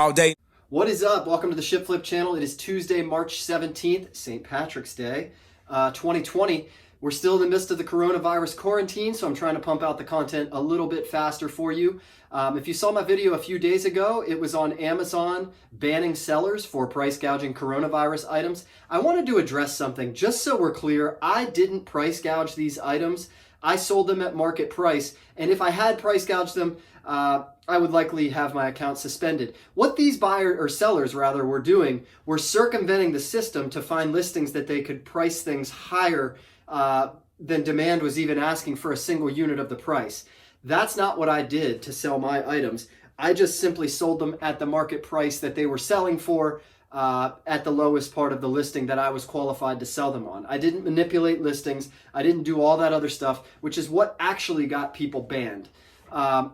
all day. What is up? Welcome to the ShipFlip channel. It is Tuesday, March 17th, St. Patrick's Day, 2020. We're still in the midst of the coronavirus quarantine, so I'm trying to pump out the content a little bit faster for you. If you saw my video a few days ago, it was on Amazon banning sellers for price gouging coronavirus items. I wanted to address something just so we're clear. I didn't price gouge these items. I sold them at market price, and if I had price gouged them, I would likely have my account suspended. What these buyers or sellers rather were doing were circumventing the system to find listings that they could price things higher than demand was even asking for a single unit of the price. That's not what I did to sell my items. I just simply sold them at the market price that they were selling for at the lowest part of the listing that I was qualified to sell them on. I didn't manipulate listings. I didn't do all that other stuff, which is what actually got people banned.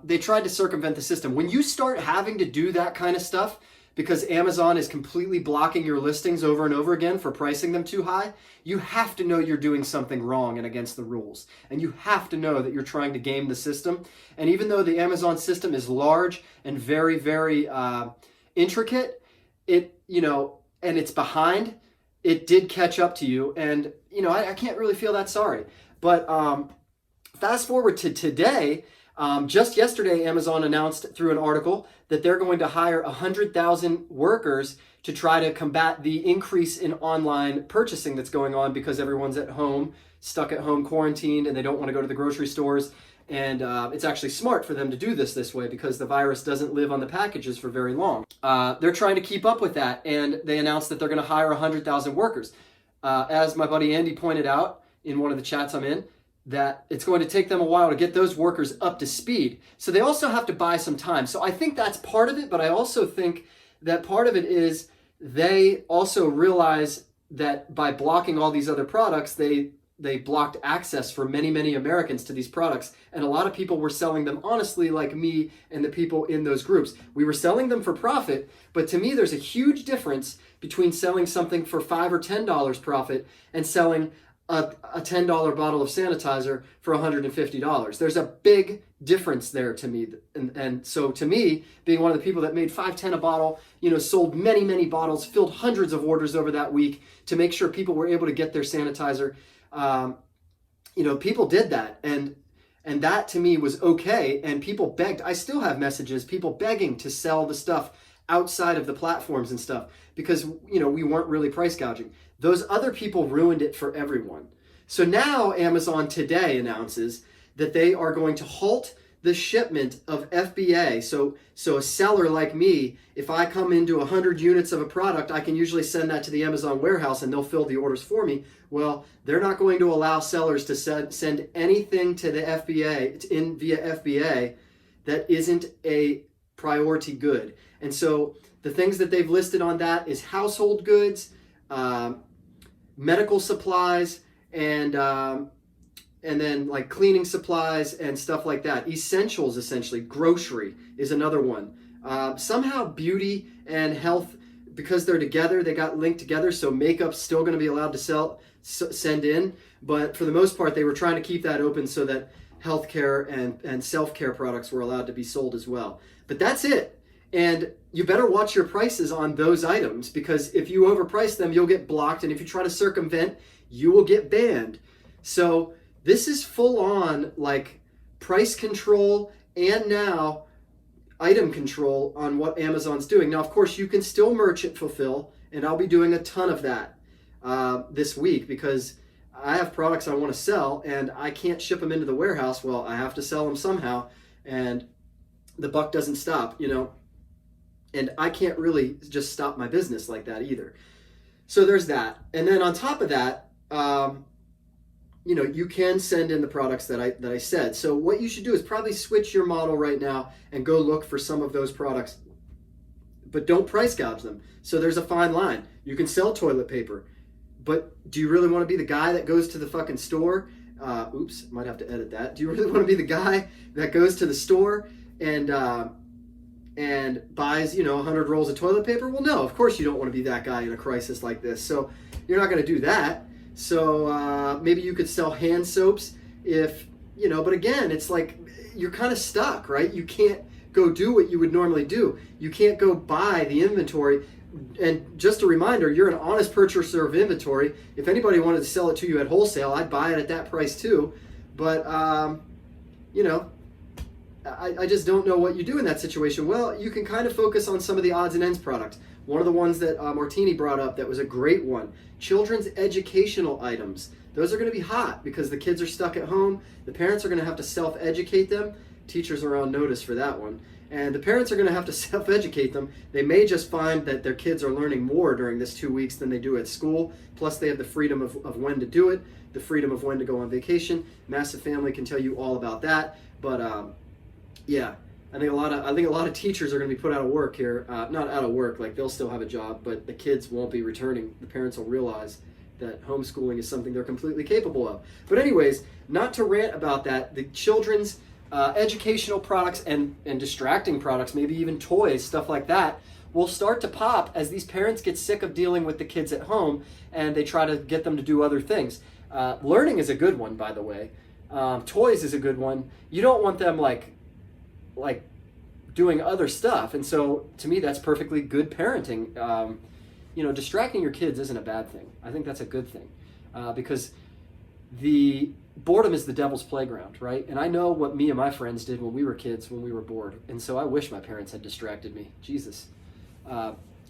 They tried to circumvent the system. When you start having to do that kind of stuff because Amazon is completely blocking your listings over and over again for pricing them too high, you have to know you're doing something wrong and against the rules. And you have to know that you're trying to game the system. And even though the Amazon system is large and very, very intricate, and it's behind, it did catch up to you. And, I can't really feel that sorry. But fast forward to today, just yesterday, Amazon announced through an article that they're going to hire 100,000 workers to try to combat the increase in online purchasing that's going on because everyone's at home, stuck at home, quarantined, and they don't want to go to the grocery stores. And it's actually smart for them to do this way because the virus doesn't live on the packages for very long. They're trying to keep up with that, and they announced that they're going to hire 100,000 workers. As my buddy Andy pointed out in one of the chats I'm in, that it's going to take them a while to get those workers up to speed. So they also have to buy some time. So I think that's part of it, but I also think that part of it is they also realize that by blocking all these other products, they blocked access for many, many Americans to these products. And a lot of people were selling them honestly, like me and the people in those groups. We were selling them for profit, but to me, there's a huge difference between selling something for $5 or $10 profit and selling a $10 bottle of sanitizer for $150. There's a big difference there to me. And so to me, being one of the people that made $5.10 a bottle, sold many, many bottles, filled hundreds of orders over that week to make sure people were able to get their sanitizer. People did that. And that to me was okay. And people begged. I still have messages, people begging to sell the stuff outside of the platforms and stuff because, we weren't really price gouging. Those other people ruined it for everyone. So now Amazon today announces that they are going to halt the shipment of FBA. So a seller like me, if I come into 100 units of a product, I can usually send that to the Amazon warehouse and they'll fill the orders for me. Well, they're not going to allow sellers to send anything to the FBA via FBA that isn't a priority good. And so the things that they've listed on that is household goods, medical supplies, and then like cleaning supplies and stuff like that. Essentials, essentially. Grocery is another one. Somehow beauty and health, because they're together, they got linked together, so makeup's still going to be allowed to send in. But for the most part, they were trying to keep that open so that healthcare and self-care products were allowed to be sold as well. But that's it. And you better watch your prices on those items because if you overprice them, you'll get blocked. And if you try to circumvent, you will get banned. So this is full on like price control and now item control on what Amazon's doing. Now, of course, you can still merchant fulfill, and I'll be doing a ton of that this week because I have products I want to sell and I can't ship them into the warehouse. Well, I have to sell them somehow, and the buck doesn't stop, And I can't really just stop my business like that either. So there's that. And then on top of that, you can send in the products that I said. So what you should do is probably switch your model right now and go look for some of those products. But don't price gouge them. So there's a fine line. You can sell toilet paper. But do you really want to be the guy that goes to the fucking store? Oops, might have to edit that. Do you really want to be the guy that goes to the store and buys, 100 rolls of toilet paper? Well, no, of course you don't want to be that guy in a crisis like this. So you're not going to do that. So maybe you could sell hand soaps if, but again, it's like you're kind of stuck, right? You can't go do what you would normally do. You can't go buy the inventory. And just a reminder, you're an honest purchaser of inventory. If anybody wanted to sell it to you at wholesale, I'd buy it at that price too. But, you know, I just don't know what you do in that situation. Well, you can kind of focus on some of the odds and ends products. One of the ones that Martini brought up that was a great one, children's educational items. Those are going to be hot because the kids are stuck at home. The parents are going to have to self-educate them. Teachers are on notice for that one. And the parents are going to have to self-educate them. They may just find that their kids are learning more during this 2 weeks than they do at school. Plus they have the freedom of when to do it, the freedom of when to go on vacation. Massive Family can tell you all about that. But yeah, I think a lot of teachers are going to be put out of work here. Not out of work, like they'll still have a job, but the kids won't be returning. The parents will realize that homeschooling is something they're completely capable of. But anyways, not to rant about that, the children's educational products and distracting products, maybe even toys, stuff like that, will start to pop as these parents get sick of dealing with the kids at home and they try to get them to do other things. Learning is a good one, by the way. Toys is a good one. You don't want them like doing other stuff, and so to me that's perfectly good parenting. You know, distracting your kids isn't a bad thing. I think that's a good thing, because the boredom is the devil's playground, right? And I know what me and my friends did when we were kids, when we were bored, and so I wish my parents had distracted me. Jesus.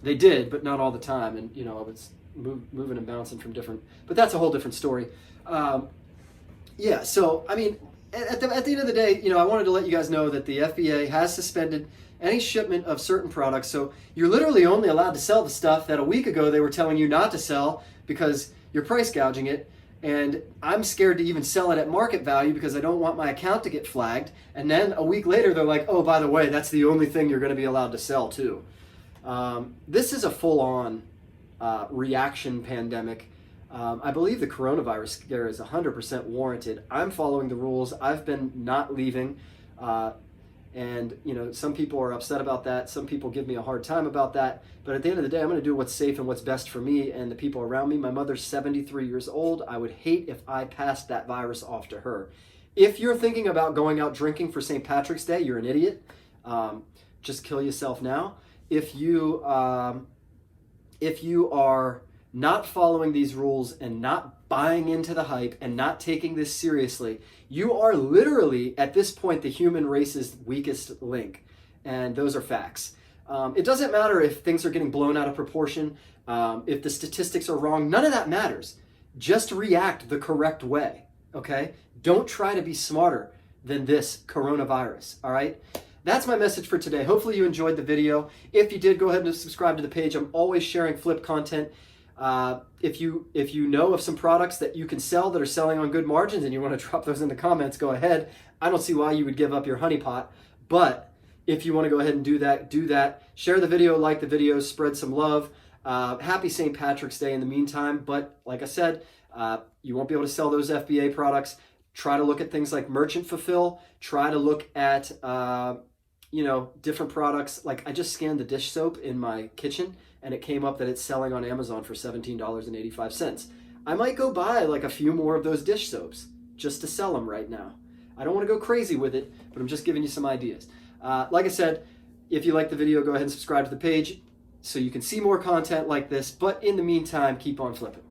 They did, but not all the time, and you know, I was moving and bouncing from different, but that's a whole different story. Yeah, so I mean, at the end of the day, you know, I wanted to let you guys know that the FBA has suspended any shipment of certain products. So you're literally only allowed to sell the stuff that a week ago they were telling you not to sell because you're price gouging it. And I'm scared to even sell it at market value because I don't want my account to get flagged. And then a week later, they're like, oh, by the way, that's the only thing you're going to be allowed to sell too. This is a full-on reaction pandemic. I believe the coronavirus scare is 100% warranted. I'm following the rules. I've been not leaving. And, you know, some people are upset about that. Some people give me a hard time about that. But at the end of the day, I'm going to do what's safe and what's best for me and the people around me. My mother's 73 years old. I would hate if I passed that virus off to her. If you're thinking about going out drinking for St. Patrick's Day, you're an idiot. Just kill yourself now. If you are not following these rules and not buying into the hype and not taking this seriously, you are literally, at this point, the human race's weakest link. And those are facts. It doesn't matter if things are getting blown out of proportion, if the statistics are wrong, none of that matters. Just react the correct way, okay? Don't try to be smarter than this coronavirus, all right? That's my message for today. Hopefully you enjoyed the video. If you did, go ahead and subscribe to the page. I'm always sharing flip content. If you know of some products that you can sell that are selling on good margins and you want to drop those in the comments, go ahead. I don't see why you would give up your honeypot, but if you want to go ahead and do that, do that. Share the video, like the video, spread some love. Happy St. Patrick's Day in the meantime, but like I said, you won't be able to sell those FBA products. Try to look at things like Merchant Fulfill. Try to look at, you know, different products. Like I just scanned the dish soap in my kitchen and it came up that it's selling on Amazon for $17.85. I might go buy like a few more of those dish soaps just to sell them right now. I don't want to go crazy with it, but I'm just giving you some ideas. Like I said, if you like the video, go ahead and subscribe to the page so you can see more content like this. But in the meantime, keep on flipping.